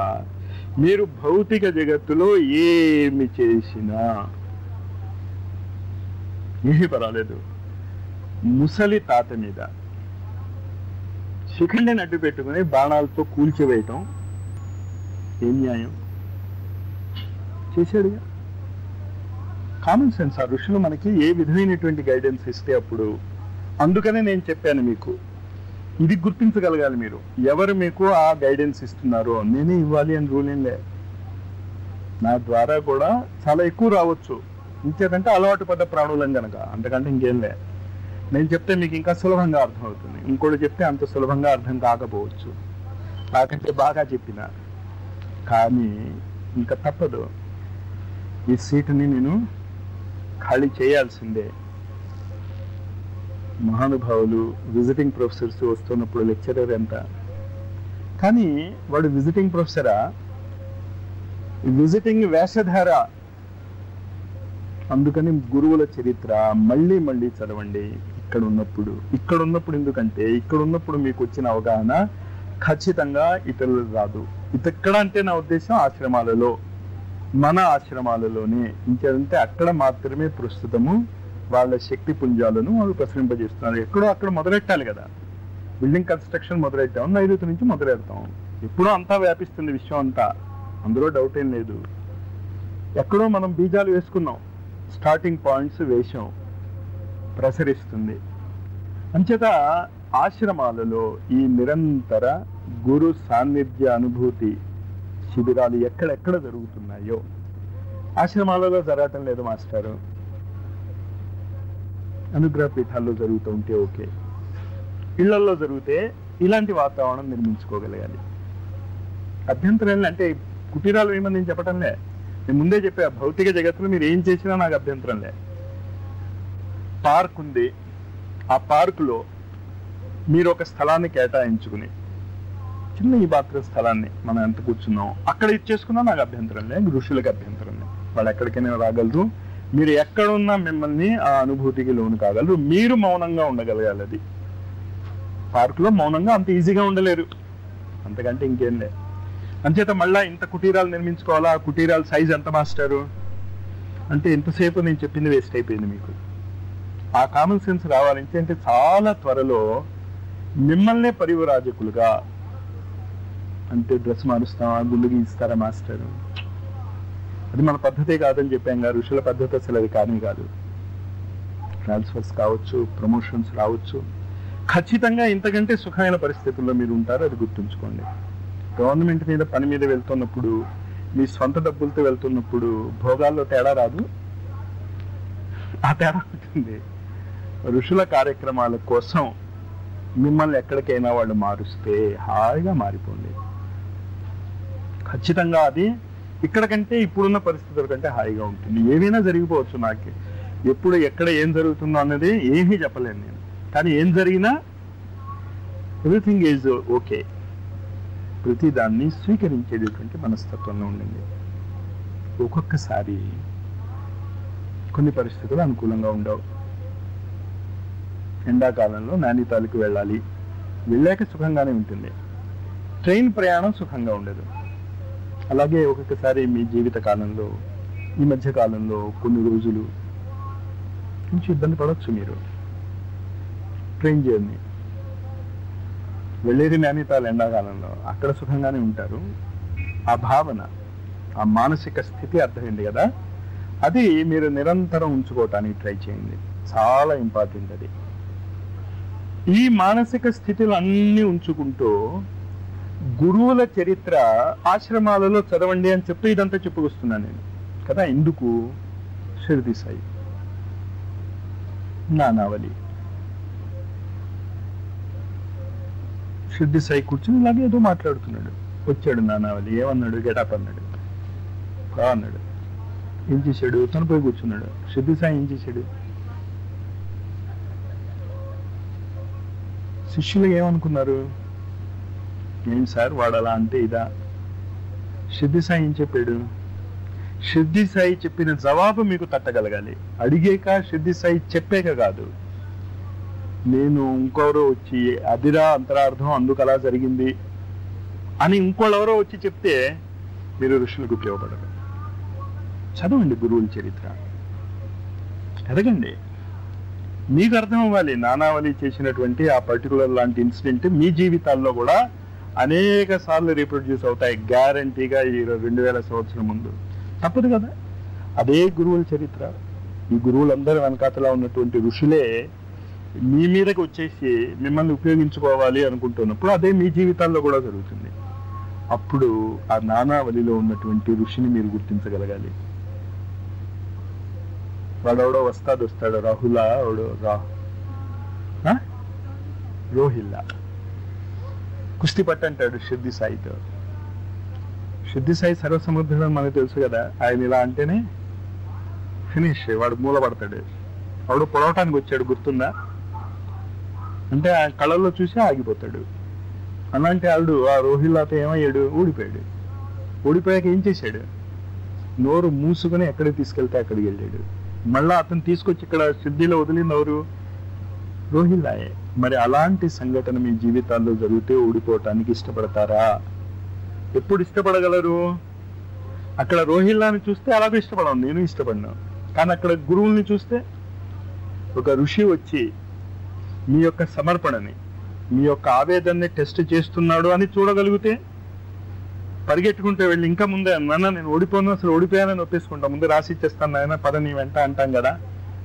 మీరు భౌతిక జగత్తులో ఏమి చేసినా ఏమీ పర్వాలేదు. ముసలి తాత మీద శిఖండిని అడ్డు పెట్టుకుని బాణాలతో కూల్చివేయటం ఏం న్యాయం? చేశాడుగా. Common sense. ఆ ఋషులు మనకి ఏ విధమైనటువంటి గైడెన్స్ ఇస్తే అప్పుడు. అందుకనే నేను చెప్పాను మీకు, ఇది గుర్తించగలగాలి మీరు. ఎవరు మీకు ఆ గైడెన్స్ ఇస్తున్నారో నేనే ఇవ్వాలి అని రూల్ ఏం లే. నా ద్వారా కూడా చాలా ఎక్కువ రావచ్చు, ఇంకేదంటే అలవాటు పడ్డ ప్రాణులం కనుక, అంతకంటే ఇంకేం లే. నేను చెప్తే మీకు ఇంకా సులభంగా అర్థం అవుతుంది, ఇంకోటి చెప్తే అంత సులభంగా అర్థం కాకపోవచ్చు. నాకంటే బాగా చెప్పిన, కానీ ఇంకా తప్పదు. ఈ సీటుని నేను ఖాళీ చేయాల్సిందే. మహానుభావులు విజిటింగ్ ప్రొఫెసర్స్ వస్తున్నప్పుడు లెక్చరర్ ఎంత, కానీ వాడు విజిటింగ్ ప్రొఫెసరా, విజిటింగ్ వేషధార. అందుకని గురువుల చరిత్ర మళ్ళీ మళ్ళీ చదవండి ఇక్కడ ఉన్నప్పుడు. ఎందుకంటే ఇక్కడ ఉన్నప్పుడు మీకు వచ్చిన అవగాహన ఖచ్చితంగా ఇతరులు రాదు. ఇతక్కడ అంటే నా ఉద్దేశం ఆశ్రమాలలో, మన ఆశ్రమాలలోనే. ఇంకేదంటే అక్కడ మాత్రమే ప్రస్తుతము వాళ్ళ శక్తి పుంజాలను వాళ్ళు ప్రసరింపజేస్తున్నారు. ఎక్కడో అక్కడ మొదలెట్టాలి కదా. బిల్డింగ్ కన్స్ట్రక్షన్ మొదలెట్టాం, నైరుతి నుంచి మొదలెడతాం. ఎప్పుడో అంతా వ్యాపిస్తుంది విశ్వం అంతా, అందులో డౌట్ ఏం లేదు. ఎక్కడో మనం బీజాలు వేసుకున్నాం, స్టార్టింగ్ పాయింట్స్ వేషం, ప్రసరిస్తుంది. అంచేత ఆశ్రమాలలో ఈ నిరంతర గురు సాన్నిధ్య అనుభూతి శిబిరాలు ఎక్కడెక్కడ జరుగుతున్నాయో, ఆశ్రమాలలో జరగటం లేదు మాస్టారు, అనుగ్రహ పీఠాల్లో జరుగుతూ ఉంటే ఓకే. ఇళ్లలో జరిగితే ఇలాంటి వాతావరణం నిర్మించుకోగలగాలి. అభ్యంతరం అంటే కుటీరాలు ఏమని నేను చెప్పటంలే, నేను ముందే చెప్పా. భౌతిక జగత్తులో మీరు ఏం చేసినా నాకు అభ్యంతరం లే. పార్క్ ఉంది, ఆ పార్కులో మీరు ఒక స్థలాన్ని కేటాయించుకుని, చిన్న ఈ బాత్రూమ్ స్థలాన్ని మనం ఎంత కూర్చున్నాం అక్కడ ఇచ్చేసుకున్నా నాకు అభ్యంతరం లే. ఋషులకు అభ్యంతరం లే, వాళ్ళు ఎక్కడికైనా రాగలరు. మీరు ఎక్కడున్నా మిమ్మల్ని ఆ అనుభూతికి లోను కాగలరు. మీరు మౌనంగా ఉండగలగాలి. అది పార్కులో మౌనంగా అంత ఈజీగా ఉండలేరు, అంతకంటే ఇంకేం లే. అంచేత మళ్ళా ఇంత కుటీరాలు నిర్మించుకోవాలా, ఆ కుటీరాల సైజ్ ఎంత మాస్టారు అంటే ఎంతసేపు నేను చెప్పింది వేస్ట్ అయిపోయింది మీకు. ఆ కామన్ సెన్స్ రావాలంటే అంటే చాలా త్వరలో మిమ్మల్నే పరివరాజకులుగా, అంటే డ్రెస్ మారుస్తామా, గుళ్ళు గీస్తారా మాస్టర్, అది మన పద్ధతే కాదని చెప్పాం. ఋషుల పద్ధతి అసలు అది కానీ కాదు. ట్రాన్స్ఫర్స్ కావచ్చు, ప్రమోషన్స్ రావచ్చు, ఖచ్చితంగా ఇంతకంటే సుఖమైన పరిస్థితుల్లో మీరు ఉంటారు, అది గుర్తుంచుకోండి. గవర్నమెంట్ మీద పని మీద వెళ్తున్నప్పుడు, మీ సొంత డబ్బులతో వెళ్తున్నప్పుడు భోగాల్లో తేడా రాదు, ఆ తేడా ఉంటుంది. ఋషుల కార్యక్రమాల కోసం మిమ్మల్ని ఎక్కడికైనా వాళ్ళు మారుస్తే హాయిగా మారిపోండి. ఖచ్చితంగా అది ఇక్కడ కంటే ఇప్పుడున్న పరిస్థితుల కంటే హాయిగా ఉంటుంది. ఏమైనా జరిగిపోవచ్చు, నాకు ఎప్పుడు ఎక్కడ ఏం జరుగుతుందో అన్నది ఏమీ చెప్పలేను నేను. కానీ ఏం జరిగినా ఎవ్రీథింగ్ ఈజ్ ఓకే. ప్రతి దాన్ని స్వీకరించేటటువంటి మనస్తత్వంలో ఉండండి. ఒక్కొక్కసారి కొన్ని పరిస్థితులు అనుకూలంగా ఉండవు, ఎండాకాలంలో నైనితాల్కి వెళ్ళాలి. వెళ్ళాక సుఖంగానే ఉంటుంది, ట్రైన్ ప్రయాణం సుఖంగా ఉండదు. అలాగే ఒక్కొక్కసారి మీ జీవిత కాలంలో ఈ మధ్య కాలంలో కొన్ని రోజులు కొంచెం ఇబ్బంది పడవచ్చు. మీరు ట్రైన్ జర్నీ వెళ్ళేది నైనితాల్ ఎండాకాలంలో, అక్కడ సుఖంగానే ఉంటారు. ఆ భావన, ఆ మానసిక స్థితి అర్థమైంది కదా, అది మీరు నిరంతరం ఉంచుకోవటానికి ట్రై చేయండి. చాలా ఇంపార్టెంట్ అది. ఈ మానసిక స్థితిలో అన్నీ ఉంచుకుంటూ గురువుల చరిత్ర ఆశ్రమాలలో చదవండి అని చెప్తూ ఇదంతా చెప్పుకొస్తున్నాను నేను కదా. ఎందుకు? షిర్డీ సాయి, నానావళి. షిర్డీ సాయి కూర్చుని ఇలాగే ఏదో మాట్లాడుతున్నాడు. వచ్చాడు నానావళి, ఏమన్నాడు? గెటప్ అన్నాడు, అన్నాడు. ఏం చేశాడు? తను పోయి కూర్చున్నాడు. షిర్డీ సాయి ఏం చేశాడు? శిష్యులు ఏమనుకున్నారు? ఏం సార్ వాడు అలా అంటే ఇదా? షిర్డీ సాయి ఏం చెప్పాడు? షిర్డీ సాయి చెప్పిన జవాబు మీకు తట్టగలగాలి. అడిగాక షిర్డీ సాయి చెప్పాక కాదు. నేను ఇంకెవరో వచ్చి అదిరా అంతరార్థం, అందుకు అలా జరిగింది అని ఇంకోళ్ళెవరో వచ్చి చెప్తే మీరు ఋషులకు ఉపయోగపడరు. చదవండి గురువుల చరిత్ర, ఎదగండి. మీకు అర్థం అవ్వాలి నానావళి చేసినటువంటి ఆ పర్టికులర్ లాంటి ఇన్సిడెంట్ మీ జీవితాల్లో కూడా అనేక సార్లు రీప్రొడ్యూస్ అవుతాయి గ్యారంటీగా. ఈ 2000 సంవత్సరం ముందు తప్పదు కదా. అదే గురువుల చరిత్ర. ఈ గురువులందరూ వెనకాతలా ఉన్నటువంటి ఋషులే మీ మీదకి వచ్చేసి మిమ్మల్ని ఉపయోగించుకోవాలి అనుకుంటున్నప్పుడు అదే మీ జీవితాల్లో కూడా జరుగుతుంది. అప్పుడు ఆ నానావళిలో ఉన్నటువంటి ఋషిని మీరు గుర్తించగలగాలి. వాడెవడో వస్తాడు రాహులా, రోహిల్లా కుస్తీ పట్టు అంటాడు షిర్డీ సాయితో. షిర్డీ సాయి సర్వసముద్రుడు మనకు తెలుసు కదా. ఆయన ఇలా అంటేనే ఫినిష్, వాడు మూలపడతాడు. వాడు పొడవటానికి వచ్చాడు, గుర్తుందా? అంటే ఆ కళల్లో చూసి ఆగిపోతాడు. అలాంటి ఆవిడు ఆ రోహిల్లాతో ఏమయ్యాడు? ఊడిపోయాడు. ఊడిపోయాక ఏం చేశాడు? నోరు మూసుకొని ఎక్కడికి తీసుకెళ్తే అక్కడికి వెళ్ళాడు. మళ్ళా అతను తీసుకొచ్చి ఇక్కడ షిర్డీలో వదిలింది ఎవరు? రోహిల్లాయే. మరి అలాంటి సంఘటన మీ జీవితాల్లో జరిగితే ఊడిపోవటానికి ఇష్టపడతారా? ఎప్పుడు ఇష్టపడగలరు? అక్కడ రోహిల్లాని చూస్తే అలాగే ఇష్టపడను, నేను ఇష్టపడినా. కానీ అక్కడ గురువుల్ని చూస్తే, ఒక ఋషి వచ్చి మీ యొక్క సమర్పణని, మీ యొక్క ఆవేదనని టెస్ట్ చేస్తున్నాడు అని చూడగలిగితే పరిగెట్టుకుంటే వెళ్ళి ఇంకా ముందే నాన్న నేను ఓడిపోను, అసలు ఓడిపోయానని ఒప్పేసుకుంటాం, ముందు రాసి ఇచ్చేస్తాను ఆయన పద నీ వెంట అంటాం కదా.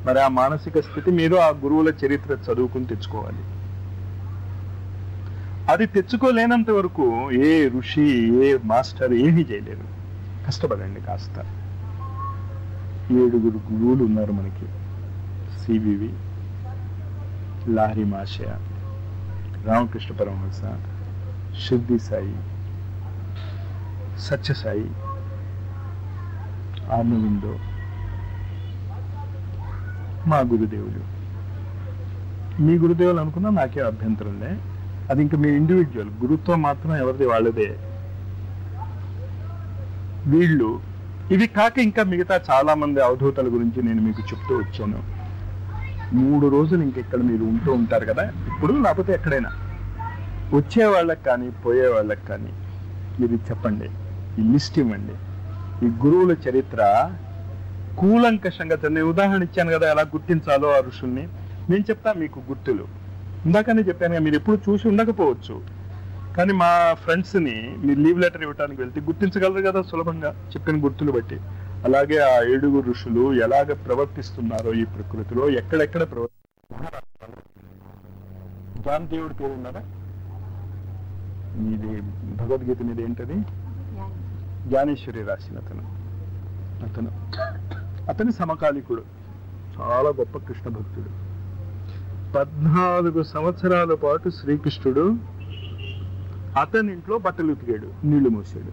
మరి ఆ మానసిక స్థితి మీరు ఆ గురువుల చరిత్ర చదువుకుని తెచ్చుకోవాలి. అది తెచ్చుకోలేనంత వరకు ఏ ఋషి, ఏ మాస్టర్ ఏమీ చేయలేరు. కష్టపడండి కాస్త. 7 గురువులు ఉన్నారు మనకి. సివివి, లాహిరి మాషయ, రామకృష్ణ పరమహంస, షిర్డీ సాయి, సత్యసాయి, ఆర్నవిందో, మా గురుదేవులు. మీ గురుదేవులు అనుకున్నా నాకే అభ్యంతరంలే. అది ఇంకా మీ ఇండివిజువల్. గురుత్వం మాత్రం ఎవరిది వాళ్ళదే. వీళ్ళు ఇవి కాక ఇంకా మిగతా చాలా మంది అవధూతల గురించి నేను మీకు చెప్తూ వచ్చాను. 3 రోజులు ఇంకెక్కడ మీరు ఉంటూ ఉంటారు కదా ఇప్పుడు, లేకపోతే ఎక్కడైనా వచ్చే వాళ్ళకి కానీ పోయే వాళ్ళకి కానీ మీరు చెప్పండి, ఈ లిస్ట్ ఇవ్వండి. ఈ గురువుల చరిత్ర కూలంకషంగా. నేను ఉదాహరణ ఇచ్చాను కదా ఎలా గుర్తించాలో ఆ ఋషుల్ని. నేను చెప్తా మీకు గుర్తులు. ఇందాకనే చెప్పాను కదా, మీరు ఎప్పుడు చూసి ఉండకపోవచ్చు, కానీ మా ఫ్రెండ్స్ని మీరు లీవ్ లెటర్ ఇవ్వడానికి వెళ్తే గుర్తించగలరు కదా సులభంగా చెప్పిన గుర్తులు బట్టి. అలాగే ఆ 7 ఋషులు ఎలాగ ప్రవర్తిస్తున్నారో ఈ ప్రకృతిలో, ఎక్కడెక్కడ ప్రవర్తిస్తున్నారు. జానదేవుడి పేరు ఉన్నారా? ఇది భగవద్గీత మీద ఏంటది? జ్ఞానేశ్వరి రాసిన అతని సమకాలికుడు, చాలా గొప్ప కృష్ణ భక్తుడు. 14 సంవత్సరాల పాటు శ్రీకృష్ణుడు అతని ఇంట్లో బట్టలు ఉతికాడు, నీళ్లు మోసాడు.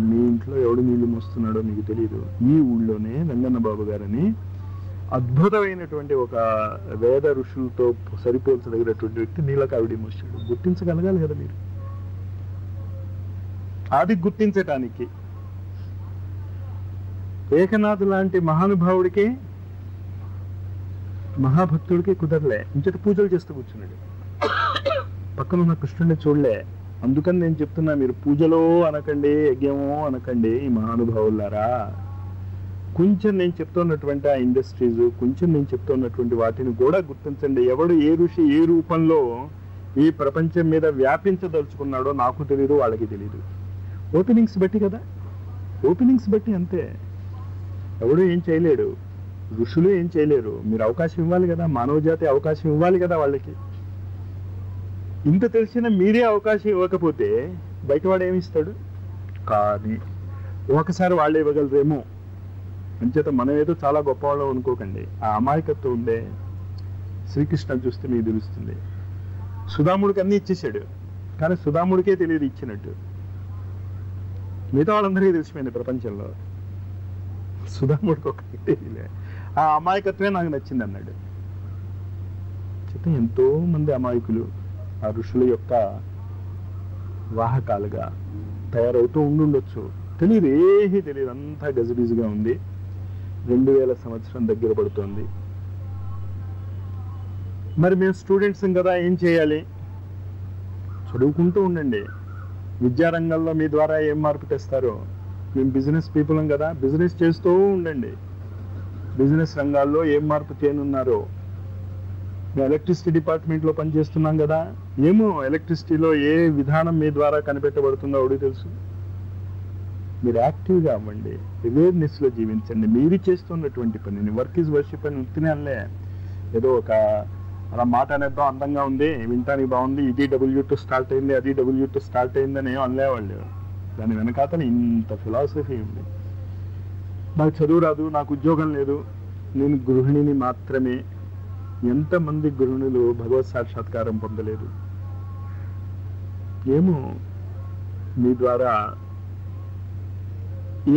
మీ ఇంట్లో ఎవడు నీళ్లు మోస్తున్నాడో మీకు తెలియదు. ఈ ఊళ్ళోనే రంగన్న బాబు గారని అద్భుతమైనటువంటి ఒక వేద ఋషులతో సరిపోల్చదగినటువంటి వ్యక్తి నీళ్ళకి ఆవిడ మోసాడు. గుర్తించగలగాలి కదా మీరు. అది గుర్తించటానికి ఏకనాథ్ లాంటి మహానుభావుడికి, మహాభక్తుడికి కుదరలే, ఇంచట పూజలు చేస్తూ కూర్చున్నాడు. పక్కన ఉన్న కృష్ణుడిని చూడలే. అందుకని నేను చెప్తున్నా, మీరు పూజలో అనకండి, యజ్ఞమో అనకండి ఈ మహానుభావులారా. కొంచెం నేను చెప్తున్నటువంటి ఆ ఇండస్ట్రీస్, కొంచెం నేను చెప్తున్నటువంటి వాటిని కూడా గుర్తించండి. ఎవడు ఏ ఋషి ఏ రూపంలో ఈ ప్రపంచం మీద వ్యాపించదలుచుకున్నాడో నాకు తెలియదు, వాళ్ళకి తెలియదు. ఓపెనింగ్స్ బట్టి కదా, ఓపెనింగ్స్ బట్టి అంతే. ఎవడు ఏం చేయలేడు, ఋషులు ఏం చేయలేరు. మీరు అవకాశం ఇవ్వాలి కదా, మానవ జాతి అవకాశం ఇవ్వాలి కదా వాళ్ళకి. ఇంత తెలిసిన మీరే అవకాశం ఇవ్వకపోతే బయటవాడు ఏమిస్తాడు? కానీ ఒకసారి వాళ్ళే ఇవ్వగలరేమో. అంచేత మనం ఏదో చాలా గొప్పవాళ్ళం అనుకోకండి. ఆ అమాయకత్వం ఉండే శ్రీకృష్ణ చూస్తే మీకు తెలుస్తుంది. సుధాముడికి అన్నీ ఇచ్చేసాడు, కానీ సుధాముడికే తెలియదు ఇచ్చినట్టు. మిగతా వాళ్ళందరికీ తెలిసిపోయింది ప్రపంచంలో, సుధాముడికి ఒకటి తెలియలే. ఆ అమాయకత్వమే నాకు నచ్చింది అన్నాడు. ఎంతో మంది అమాయకులు ఆ ఋషుల యొక్క వాహకాలుగా తయారవుతూ ఉండుండొచ్చు. తెలియదు, ఏమీ తెలియదు, అంతా గజిబిజిగా ఉంది. 2000 సంవత్సరం దగ్గర పడుతోంది. మరి మేము స్టూడెంట్స్ కదా, ఏం చేయాలి? చదువుకుంటూ ఉండండి. విద్యారంగంలో మీ ద్వారా ఏం మార్పు తెస్తారో. మేము బిజినెస్ పీపుల్ కదా, బిజినెస్ చేస్తూ ఉండండి. బిజినెస్ రంగాల్లో ఏం మార్పు చేయనున్నారో. మేము ఎలక్ట్రిసిటీ డిపార్ట్మెంట్లో పనిచేస్తున్నాం కదా, ఏమో ఎలక్ట్రిసిటీలో ఏ విధానం మీ ద్వారా కనిపెట్టబడుతుందో అడిగి తెలుసు. మీరు యాక్టివ్గా అవ్వండి, అవేర్నెస్లో జీవించండి. మీరు చేస్తున్నటువంటి పనిని వర్క్ ఈజ్ వర్షిప్ అని ఉత్తినే అనలే. ఏదో ఒక అలా మాట అనేద్దాం, అందంగా ఉంది, వింటానికి బాగుంది, ఇది W2 స్టార్ట్ అయింది, అది W2 స్టార్ట్ అయిందని ఏం అనలేవాళ్ళు. దాని వెనకాతల ఇంత ఫిలాసఫీ ఉంది. నాకు చదువు రాదు, నాకు ఉద్యోగం లేదు, నేను గృహిణిని మాత్రమే. ఎంతమంది గృహిణులు భగవత్ సాక్షాత్కారం పొందలేదు? ఏమో మీ ద్వారా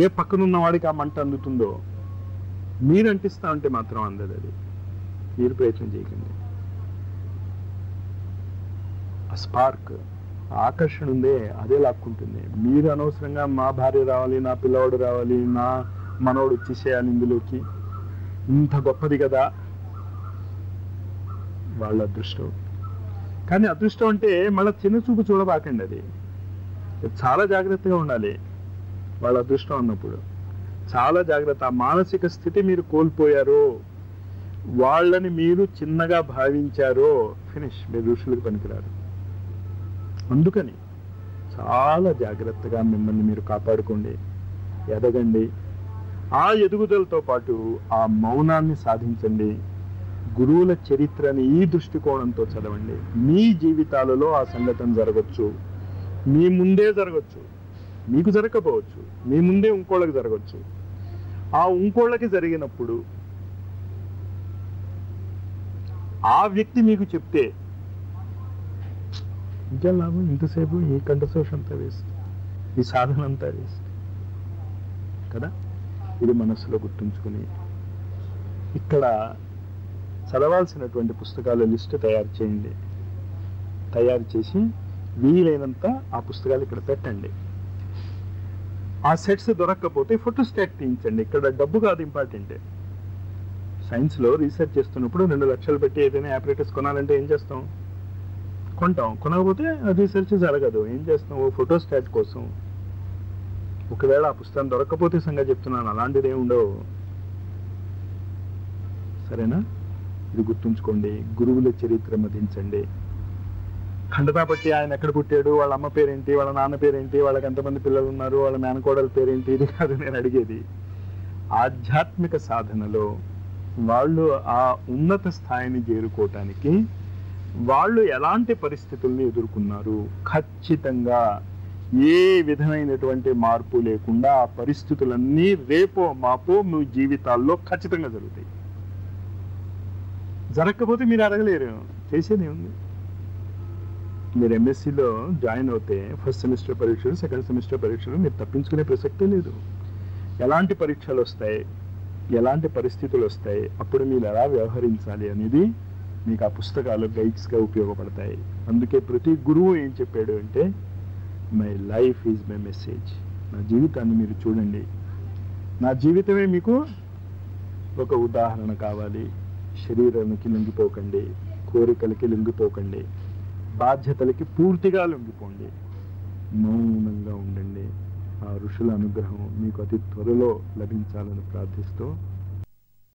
ఏ పక్కనున్న వాడికి ఆ మంట అందుతుందో మీరు అంటిస్తా ఉంటే మాత్రం అందదు. అది మీరు ప్రయత్నం చేయకండి. ఆ స్పార్క్, ఆకర్షణ ఉందే, అదే లాక్కుంటుంది. మీరు అనవసరంగా మా భార్య రావాలి, నా పిల్లవాడు రావాలి, నా మనవాడు వచ్చేసేయాలి ఇందులోకి, ఇంత గొప్పది కదా, వాళ్ళ అదృష్టం. కానీ అదృష్టం అంటే మళ్ళీ చిన్న చూపు చూడబాకండి. అది చాలా జాగ్రత్తగా ఉండాలి. వాళ్ళ అదృష్టం అన్నప్పుడు చాలా జాగ్రత్త. ఆ మానసిక స్థితి మీరు కోల్పోయారో, వాళ్ళని మీరు చిన్నగా భావించారో, ఫినిష్, మీరు ఋషులకు పనికిరారు. అందుకని చాలా జాగ్రత్తగా మిమ్మల్ని మీరు కాపాడుకోండి, ఎదగండి. ఆ ఎదుగుదలతో పాటు ఆ మౌనాన్ని సాధించండి. గురువుల చరిత్రని ఈ దృష్టికోణంతో చదవండి. మీ జీవితాలలో ఆ సంఘటన జరగచ్చు, మీ ముందే జరగచ్చు, మీకు జరగకపోవచ్చు, మీ ముందే ఇంకోళ్ళకి జరగచ్చు. ఆ ఇంకోళ్ళకి జరిగినప్పుడు ఆ వ్యక్తి మీకు చెప్తే ఇంకా లాభం, ఇంతసేపు ఈ కంఠశోష అంతా వేస్ట్, ఈ సాధన అంతా వేస్ట్ కదా. ఇది మనస్సులో గుర్తుంచుకుని ఇక్కడ చదవాల్సినటువంటి పుస్తకాల లిస్టు తయారు చేయండి. తయారు చేసి వీలైనంత ఆ పుస్తకాలు ఇక్కడ పెట్టండి. ఆ సెట్స్ దొరకకపోతే ఫోటోస్టాట్ తీయించండి. ఇక్కడ డబ్బు కాదు ఇంపార్టెంట్. సైన్స్లో రీసెర్చ్ చేస్తున్నప్పుడు 2 లక్షలు పెట్టి ఏదైనా ఆపరేటర్స్ కొనాలంటే ఏం చేస్తాం? కొంటాం. కొనకపోతే రీసెర్చ్ జరగదు. ఏం చేస్తాం? ఓ ఫోటోస్టాట్ కోసం. ఒకవేళ ఆ పుస్తకం దొరకకపోతే సంగతి చెప్తున్నాను, అలాంటిది ఏమి ఉండవు. సరేనా? ఇది గుర్తుంచుకోండి. గురువుల చరిత్ర మదించండి. ఖండతా పట్టి ఆయన ఎక్కడ పుట్టాడు, వాళ్ళ అమ్మ పేరేంటి, వాళ్ళ నాన్న పేరేంటి, వాళ్ళకి ఎంతమంది పిల్లలు ఉన్నారు, వాళ్ళ మేనకోడల పేరేంటి, ఇది కాదు నేను అడిగేది. ఆధ్యాత్మిక సాధనలో వాళ్ళు ఆ ఉన్నత స్థాయిని చేరుకోవటానికి వాళ్ళు ఎలాంటి పరిస్థితుల్ని ఎదుర్కొన్నారు, ఖచ్చితంగా ఏ విధమైనటువంటి మార్పు లేకుండా ఆ పరిస్థితులన్నీ రేపో మాపో మీ జీవితాల్లో ఖచ్చితంగా జరుగుతాయి. జరగకపోతే మీరు అడగలేరు, చేసేది ఉంది. మీరు ఎంఎస్సీలో జాయిన్ అవుతే ఫస్ట్ సెమిస్టర్ పరీక్షలు, సెకండ్ సెమిస్టర్ పరీక్షలు మీరు తప్పించుకునే ప్రసక్తే లేదు. ఎలాంటి పరీక్షలు వస్తాయి, ఎలాంటి పరిస్థితులు వస్తాయి, అప్పుడు మీరు ఎలా వ్యవహరించాలి అనేది మీకు ఆ పుస్తకాలు గైడ్స్గా ఉపయోగపడతాయి. అందుకే ప్రతి గురువు ఏం చెప్పాడు అంటే, my life is my message. నా జీవితాన్ని మీరు చూడండి, నా జీవితమే మీకు ఒక ఉదాహరణ కావాలి. శరీరానికి లొంగిపోకండి, కోరికలకి లొంగిపోకండి, బాధ్యతలకి పూర్తిగా లొంగిపోండి, మౌనంగా ఉండండి. ఆ ఋషుల అనుగ్రహం మీకు అతి త్వరలో లభించాలని ప్రార్థిస్తూ